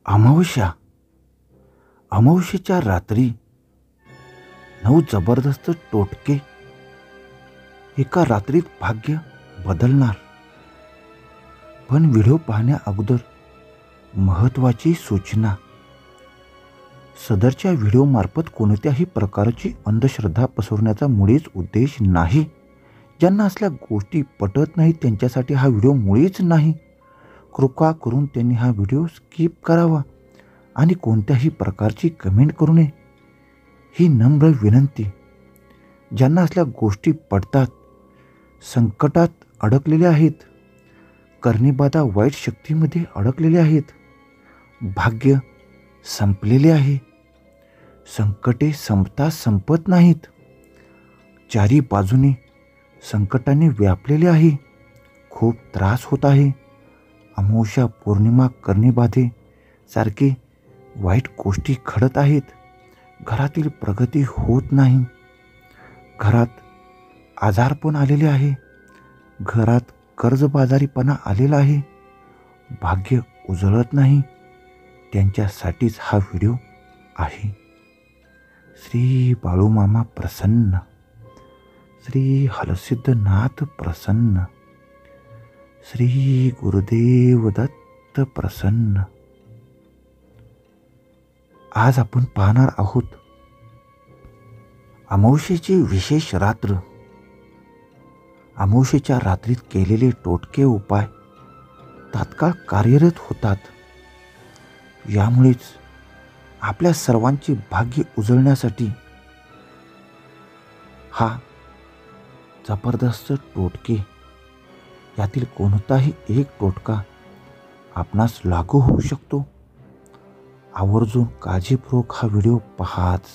अमावस्या. अमावस्येच्या रात्री 9 जबरदस्त टोटके एका रात्रीत भाग्य बदलणार. पण व्हिडिओ पाहण्या अगोदर महत्त्वाची सूचना. सदरच्या व्हिडिओमार्फत कोणत्याही प्रकारची अंधश्रद्धा पसरवण्याचा मुळीच उद्देश नाही. ज्यांना असल्या गोष्टी पटत नाहीत त्यांच्यासाठी हा व्हिडिओ मुळीच नाही. कृपा करून त्यांनी हा व्हिडिओ स्किप करावा आणि कोणत्याही प्रकारची कमेंट करू नये ही नम्र विनंती. ज्यांना असल्या गोष्टी पडतात, संकटात अडकलेले आहेत, करणीबाधा वाईट शक्तीमध्ये अडकलेले आहेत, भाग्य संपलेले आहे, संकटे संपता संपत नाहीत, चारी बाजूने संकटाने व्यापलेले आहे, खूप त्रास होत आहे, अमावस्या पौर्णिमा करणीबाधे सारखे वाईट गोष्टी घडत आहेत, घरातील प्रगती होत नाही, घरात आजारपण आलेले आहे, घरात कर्जबाजारीपणा आलेला आहे, भाग्य उजळत नाही, त्यांच्यासाठीच हा व्हिडिओ आहे. श्री बाळूमामा प्रसन्न, श्री हलसिद्धनाथ प्रसन्न, श्री गुरुदेव दत्त प्रसन्न. आज आपण पाहणार आहोत अमावस्येची विशेष रात्र. अमावस्येच्या रात्रीत केलेले टोटके उपाय तात्काळ कार्यरत होतात. यामुळेच आपल्या सर्वांचे भाग्य उजळण्यासाठी हा जबरदस्त टोटके, यातील कोणताही एक टोटका आपणास लागू होऊ शकतो. आवर्जून काळजीपूर्वक हा व्हिडिओ पहाच.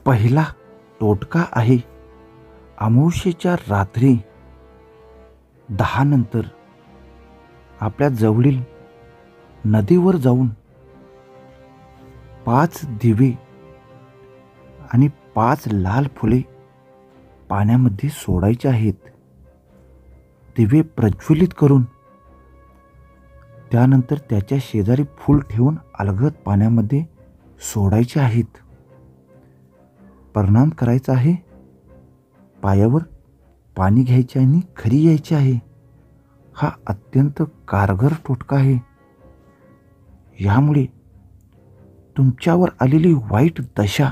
पहिला टोटका आहे अमावस्येच्या रात्री 10 नंतर आपल्या जवळील नदीवर जाऊन 5 दिवे आणि 5 लाल फुले पाण्यामध्ये सोडायचे आहेत. दिवे प्रज्वलित करून त्यानंतर त्याच्या शेजारी फूल ठेवून अलगद पाण्यामध्ये सोडायचे आहेत. प्रणाम करायचा आहे, पायावर पाणी घ्यायचे आणि घरी यायचे आहे. हा अत्यंत कारगर टोटका आहे. यामुळे तुमच्यावर आलेली वाईट दशा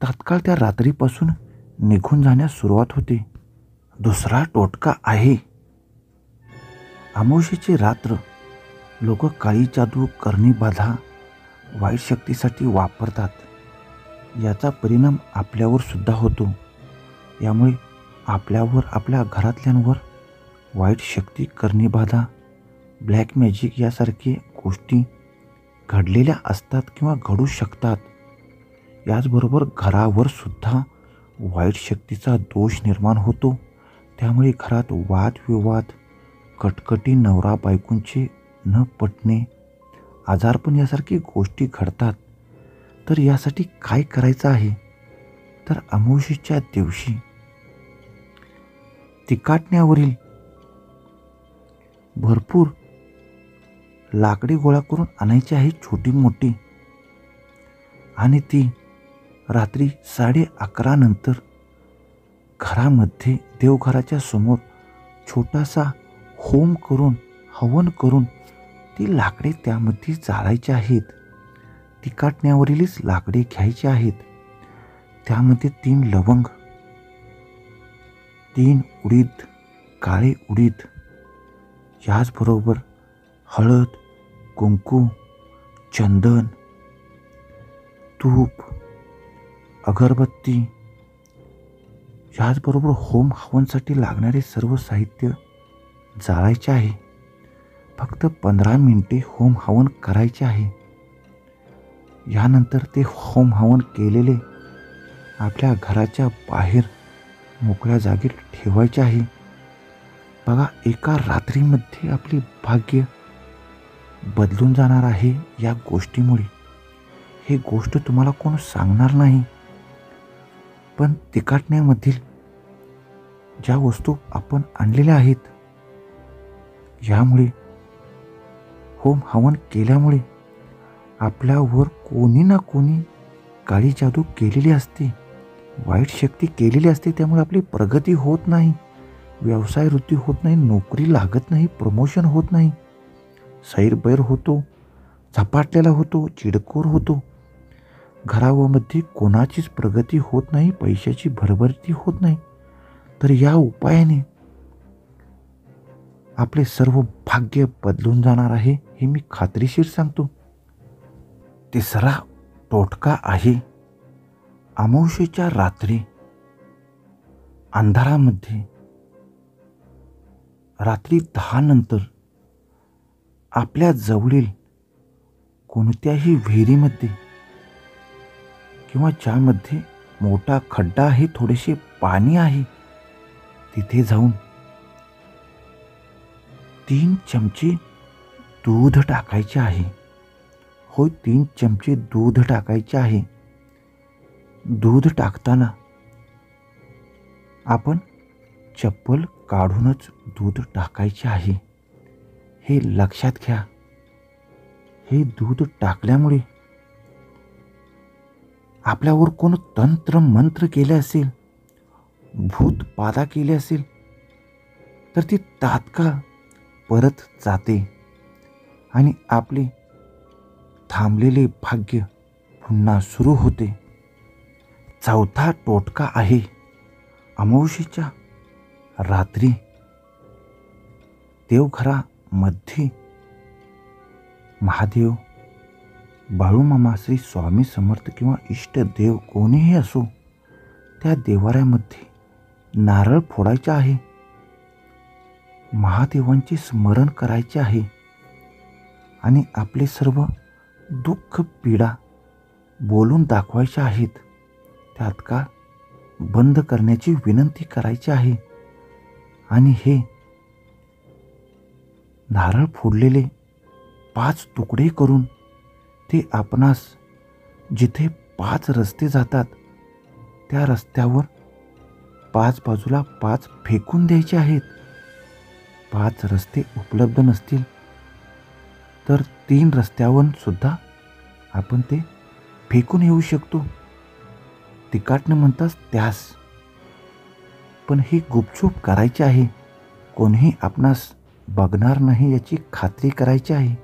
तात्काळ त्या रात्रीपासून निघून जाण्यास सुरुवात होते. दुसरा टोटका आहे अमावस्येची रात्र लोक काळी जादू, करणीबाधा, वाईट शक्तीसाठी वापरतात. याचा परिणाम आपल्यावर सुद्धा होतो. यामुळे आपल्यावर, आपल्या घरातल्यांवर वाईट शक्ती, करणीबाधा, ब्लॅक मॅजिक यासारखे गोष्टी घडलेल्या असतात किंवा घडू शकतात. याचबरोबर घरावर सुद्धा वाईट शक्तीचा दोष निर्माण होतो. त्यामुळे घरात वादविवाद, कटकटी, नवरा बायकोंचे न पटणे, आजारपण यासारखी गोष्टी घडतात. तर यासाठी काय करायचं आहे, तर अमावस्येच्या दिवशी तिकाटण्यावरील भरपूर लाकडे गोळा करून आणायची आहे, छोटी मोठी, आणि ती रात्री 11:30 नंतर घरामध्ये देवघराच्या समोर छोटासा होम करून, हवन करून ती लाकडे त्यामध्ये जाळायची आहेत. तिकाटण्यावरीलच लाकडे घ्यायचे आहेत. त्यामध्ये 3 लवंग, 3 उडीद, काळे उडीद, याचबरोबर हळद, कुंकू, चंदन, तूप, अगरबत्ती, याचबरोबर होम हवनसाठी लागणारे सर्व साहित्य जाळायचे आहे. फक्त 15 मिनिटे होम हवन करायचे आहे. यानंतर ते होम हवन केलेले आपल्या घराच्या बाहेर मोकळ्या जागेत ठेवायचे आहे. बघा, एका रात्रीमध्ये आपले भाग्य बदलून जाणार आहे या गोष्टीमुळे. ही गोष्ट तुम्हाला कोण सांगणार नाही. पण तिकाटण्यामधील ज्या वस्तू आपण आणलेल्या आहेत, यामुळे होम हवन केल्यामुळे आपल्यावर कोणी ना कोणी काळी जादू केलेली असते, वाईट शक्ती केलेली असते. त्यामुळे आपली प्रगती होत नाही, व्यवसाय वृद्धी होत नाही, नोकरी लागत नाही, प्रमोशन होत नाही, सैरभैर होतो, झपाटलेला होतो, चिडखोर होतो. घरामध्ये कोणाचीच प्रगती होत नाही, पैशाची भरभरती होत नाही. तर या उपायाने आपले सर्व भाग्य बदलून जाणार आहे, हे मी खात्रीशीर सांगतो. तिसरा टोटका आहे, अमावस्येच्या रात्री अंधारामध्ये रात्री 10 नंतर आपल्या जवळील कोणत्याही विहिरीमध्ये किंवा ज्यामध्ये मोठा खड्डा आहे, थोडेसे पाणी आहे, तिथे जाऊन 3 चमचे दूध टाकायचे आहे. होय, 3 चमचे दूध टाकायचे आहे. दूध टाकताना आपण चप्पल काढूनच दूध टाकायचे आहे, हे लक्षात घ्या. हे दूध टाकल्यामुळे आपल्यावर कोण तंत्र मंत्र केले असेल, भूत बाधा केली असेल, तर ती तात्काळ परत जाते आणि आपले थांबलेले भाग्य पुन्हा सुरू होते. चौथा टोटका आहे, अमावस्येच्या रात्री देवघरामध्ये महादेव, बाळूमामा, श्री स्वामी समर्थ किंवा इष्टदेव कोणीही असो, त्या देवाऱ्यामध्ये नारळ फोडायचा आहे, महादेवांचे स्मरण करायचे आहे आणि आपले सर्व दुःख पीडा बोलून दाखवायच्या आहेत. तात्काळ बंद करण्याची विनंती करायची आहे आणि हे नारळ फोडलेले 5 तुकडे करून ते आपणास जिथे 5 रस्ते जातात त्या रस्त्यावर 5 बाजूला 5 फेकून द्यायचे आहेत. 5 रस्ते उपलब्ध नसतील तर 3 रस्त्यावर सुद्धा आपण ते फेकून येऊ शकतो. तिकाटने म्हणतात त्यास. पण ही गुपचूप करायची आहे, कोणीही आपणास बघणार नाही याची खात्री करायची आहे.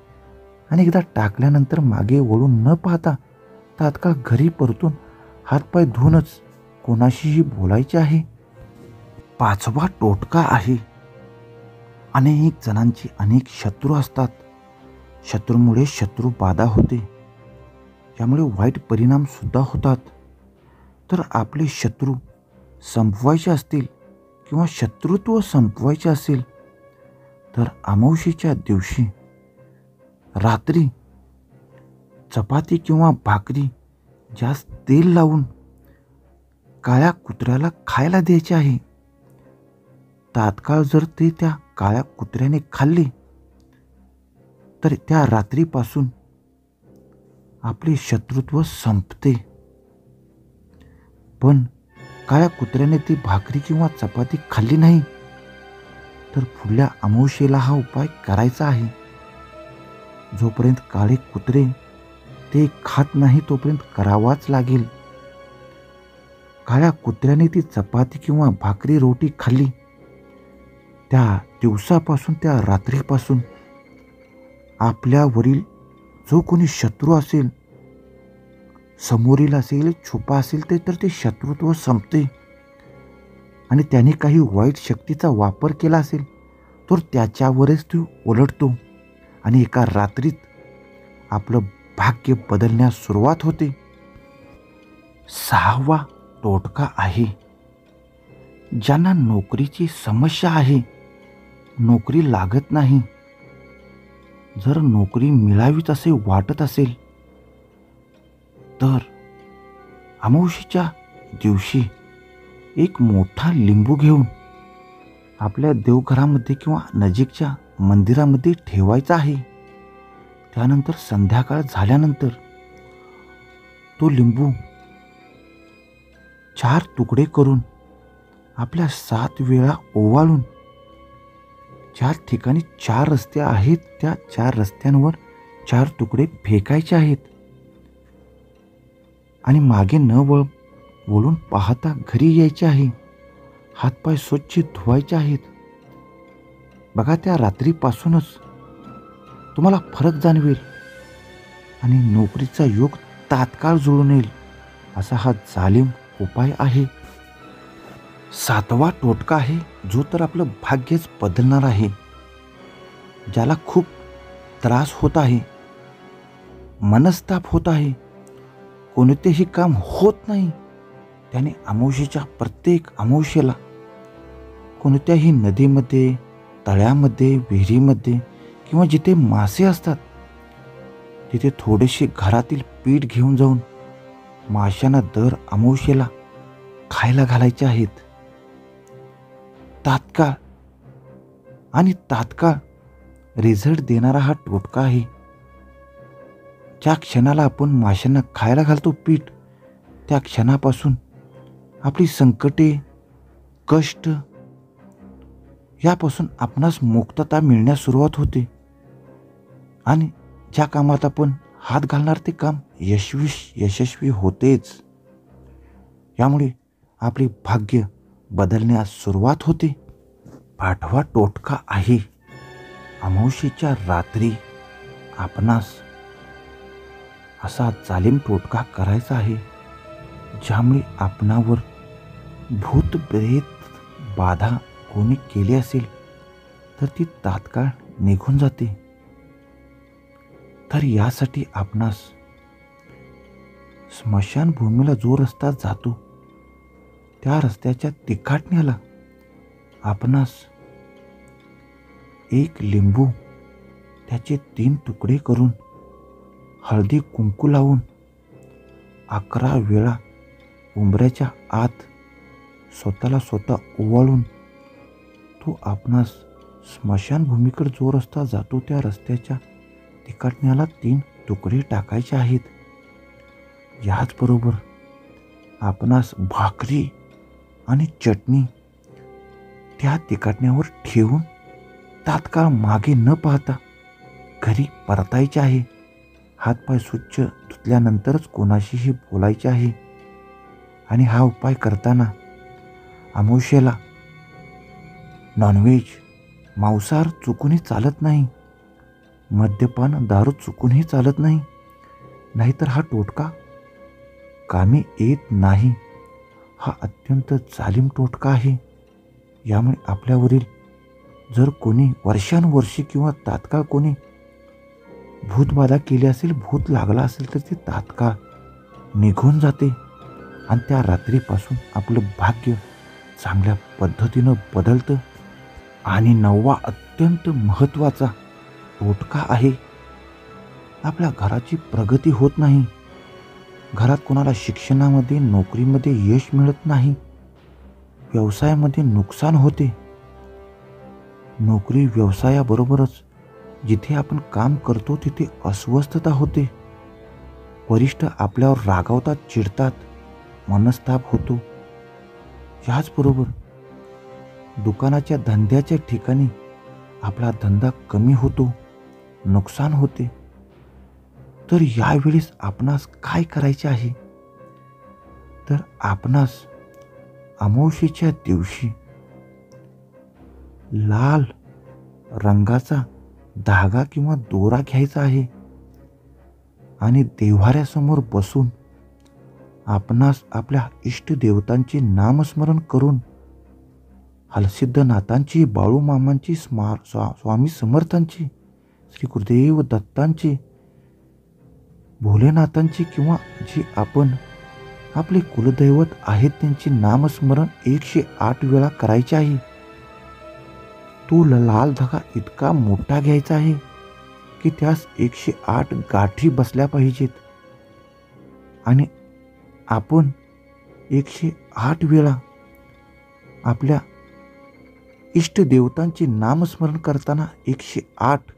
आणि एकदा टाकल्यानंतर मागे वळून न पाहता तात्काळ घरी परतून हातपाय धुवूनच कोणाशीही बोलायचे आहे. 5वा टोटका आहे, अनेक जणांची अनेक शत्रू असतात. शत्रूमुळे शत्रू बाधा होते, यामुळे वाईट परिणाम सुद्धा होतात. तर आपले शत्रू संपवायचे असतील किंवा शत्रुत्व संपवायचे असेल तर अमावस्येच्या दिवशी रात्री चपाती किंवा भाकरी जास्त तेल लावून काळ्या कुत्र्याला खायला द्यायचे आहे. तात्काळ जर ते त्या काळ्या कुत्र्याने खाल्ले तर त्या रात्रीपासून आपले शत्रुत्व संपते. पण काळ्या कुत्र्याने ती भाकरी किंवा चपाती खाल्ली नाही तर पुढल्या अमावस्येला हा उपाय करायचा आहे. जोपर्यंत काळे कुत्रे ते खात नाही तोपर्यंत करावाच लागेल. काळ्या कुत्र्याने ती चपाती किंवा भाकरी रोटी खाल्ली, त्या दिवसापासून त्या रात्रीपासून आपल्यावरील जो कोणी शत्रू असेल, समोरील असेल, छुपा असेल, तर ते शत्रुत्व संपते. आणि त्याने काही वाईट शक्तीचा वापर केला असेल तर त्याच्यावरच तो उलटतो आणि एका रात्रीत आपलं भाग्य बदलण्यास सुरुवात होते. 6वा टोटका आहे, ज्यांना नोकरीची समस्या आहे, नोकरी लागत नाही, जर नोकरी मिळावीच असे वाटत असेल तर अमावस्येच्या दिवशी एक मोठा लिंबू घेऊन आपल्या देवघरामध्ये किंवा नजीकच्या मंदिरामध्ये ठेवायचा आहे. त्यानंतर संध्याकाळ झाल्यानंतर तो लिंबू 4 तुकडे करून आपल्या 7 वेळा ओवाळून ज्या ठिकाणी 4 रस्ते आहेत त्या 4 रस्त्यांवर 4 तुकडे फेकायचे आहेत आणि मागे न वळून पाहता घरी यायचे आहे. हातपाय स्वच्छ धुवायचे आहेत. बघा, त्या रात्रीपासूनच तुम्हाला फरक जाणवेल आणि नोकरीचा योग तात्काळ जुळून येईल. असा हा जालिम उपाय आहे. 7वा टोटका आहे जो तर आपलं भाग्यच बदलणार आहे. ज्याला खूप त्रास होत आहे, मनस्ताप होत आहे, कोणतेही काम होत नाही, त्याने अमावस्येच्या प्रत्येक अमावस्येला कोणत्याही नदीमध्ये, तळ्यामध्ये, विहिरीमध्ये किंवा जिथे मासे असतात तिथे थोडेसे घरातील पीठ घेऊन जाऊन माशांना दर अमावस्येला खायला घालायचे आहेत. तात्काळ रिझल्ट देणारा हा टोटका आहे. ज्या क्षणाला आपण माशांना खायला घालतो पीठ, त्या क्षणापासून आपली संकटे, कष्ट यापासून आपणास मुक्तता मिळण्यास सुरुवात होते आणि ज्या कामात आपण हात घालणार ते काम यशस्वी होतेच. यामुळे आपले भाग्य बदलण्यास सुरुवात होते. 8वा टोटका आहे, अमावस्येच्या रात्री आपणास असा जालिम टोटका करायचा आहे ज्यामुळे आपणावर भूत प्रेत बाधा कोणी केली असेल तर ती तात्काळ निघून जाते. तर यासाठी आपणास स्मशानभूमीला जो रस्ता जातो त्या रस्त्याच्या तिकाटण्याला आपणास एक लिंबू त्याचे 3 तुकडे करून हळदी कुंकू लावून 11 वेळा उंबऱ्याच्या आत स्वतःला ओवाळून तो आपणास स्मशानभूमीकडे जो रस्ता जातो त्या रस्त्याच्या तिकाटण्याला 3 तुकडे टाकायचे आहेत. याचबरोबर आपणास भाकरी आणि चटणी त्या तिकाटण्यावर ठेवून तात्काळ मागे न पाहता घरी परतायचे आहे. हातपाय स्वच्छ धुतल्यानंतरच कोणाशीही बोलायचे आहे. आणि हा उपाय करताना अमावस्येला नॉनव्हेज, मांसाहार चुकूनही चालत नाही, मद्यपान, दारू चुकूनही चालत नाही, नाहीतर हा टोटका कामी येत नाही. हा अत्यंत जालिम टोटका आहे. यामुळे आपल्यावरील जर कोणी वर्षानुवर्षे किंवा तात्काळ कोणी भूतबाधा केली असेल, भूत लागला असेल तर ते तात्काळ निघून जाते आणि त्या रात्रीपासून आपलं भाग्य चांगल्या पद्धतीनं बदलतं. आणि 9वा अत्यंत महत्त्वाचा टोटका आहे, आपल्या घराची प्रगती होत नाही, घरात कोणाला शिक्षणामध्ये, नोकरीमध्ये यश मिळत नाही, व्यवसायामध्ये नुकसान होते. नोकरी व्यवसायाबरोबरच जिथे आपण काम करतो तिथे अस्वस्थता होते. वरिष्ठ आपल्यावर रागावतात, चिडतात, मनस्ताप होतो. याचबरोबर दुकानाच्या धंद्याच्या ठिकाणी आपला धंदा कमी होतो, नुकसान होते. तर यावेळेस आपणास काय करायचे आहे, तर आपणास अमावस्येच्या दिवशी लाल रंगाचा धागा किंवा दोरा घ्यायचा आहे आणि देव्हाऱ्यासमोर बसून आपणास आपल्या इष्टदेवतांचे नामस्मरण करून हलसिद्धनाथांची, बाळूमामांची, स्वामी समर्थांची, श्री गुरुदेव दत्तांची, भोलेनाथांची किंवा जे आपण आपले कुलदैवत आहेत त्यांचे नामस्मरण 108 वेळा करायचे आहे. तो लाल धागा इतका मोठा घ्यायचा आहे की त्यास 108 गाठी बसल्या पाहिजेत आणि आपण 108 वेळा आपल्या इष्टदेवतांचे नामस्मरण करताना 108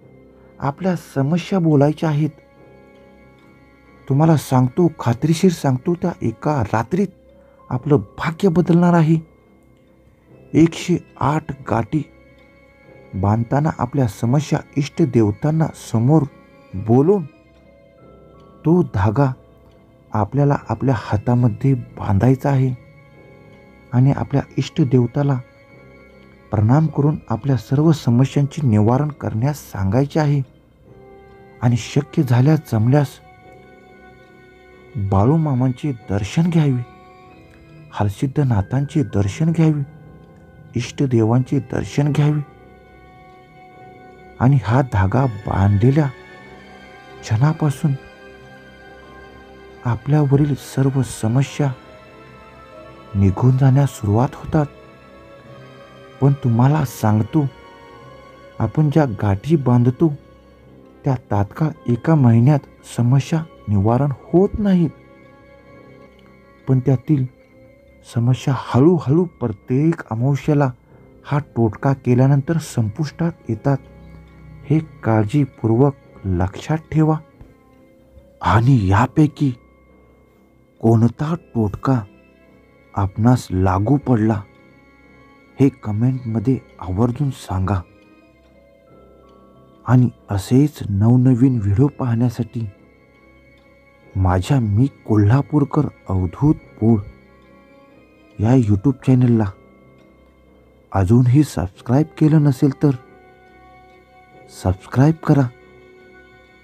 आपल्या समस्या बोलायच्या आहेत. तुम्हाला सांगतो, खात्रीशीर सांगतो, त्या एका रात्रीत आपलं भाग्य बदलणार आहे. 108 गाठी बांधताना आपल्या समस्या इष्ट देवतांना समोर बोलून तो धागा आपल्याला आपल्या हातामध्ये बांधायचा आहे आणि आपल्या इष्ट देवताला प्रणाम करून आपल्या सर्व समस्यांचे निवारण करण्यास सांगायचे आहे. आणि शक्य झाल्यास जमल्यास बाळूमामांचे दर्शन घ्यावे, हरसिद्धनाथांचे दर्शन घ्यावे, इष्टदेवांचे दर्शन घ्यावे आणि हा धागा बांधलेल्या क्षणापासून आपल्यावरील सर्व समस्या निघून जाण्यास सुरुवात होतात. पण तुम्हाला सांगतो, आपण ज्या गाठी बांधतो त्या तात्काळ 1 महिन्यात समस्या निवारण होत नाहीत, पण त्यातील समस्या हळूहळू प्रत्येक अमावस्येला हा टोटका केल्यानंतर संपुष्टात येतात. हे काळजीपूर्वक लक्षात ठेवा. आणि यापैकी कोणता टोटका आपणास लागू पडला हे कमेंटमध्ये आवर्जून सांगा. आणि असेच नवनवीन व्हिडिओ पाहण्यासाठी माझ्या मी कोल्हापूरकर अवधूत पोळ या यूट्यूब चॅनलला अजूनही सबस्क्राईब केलं नसेल तर सबस्क्राईब करा,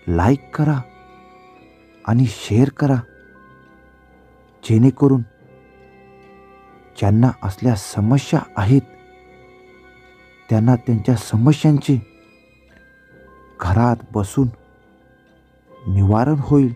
लाईक करा आणि शेअर करा, जेणेकरून ज्यांना असल्या समस्या आहेत त्यांना त्यांच्या समस्यांचे घरात बसून निवारण होईल.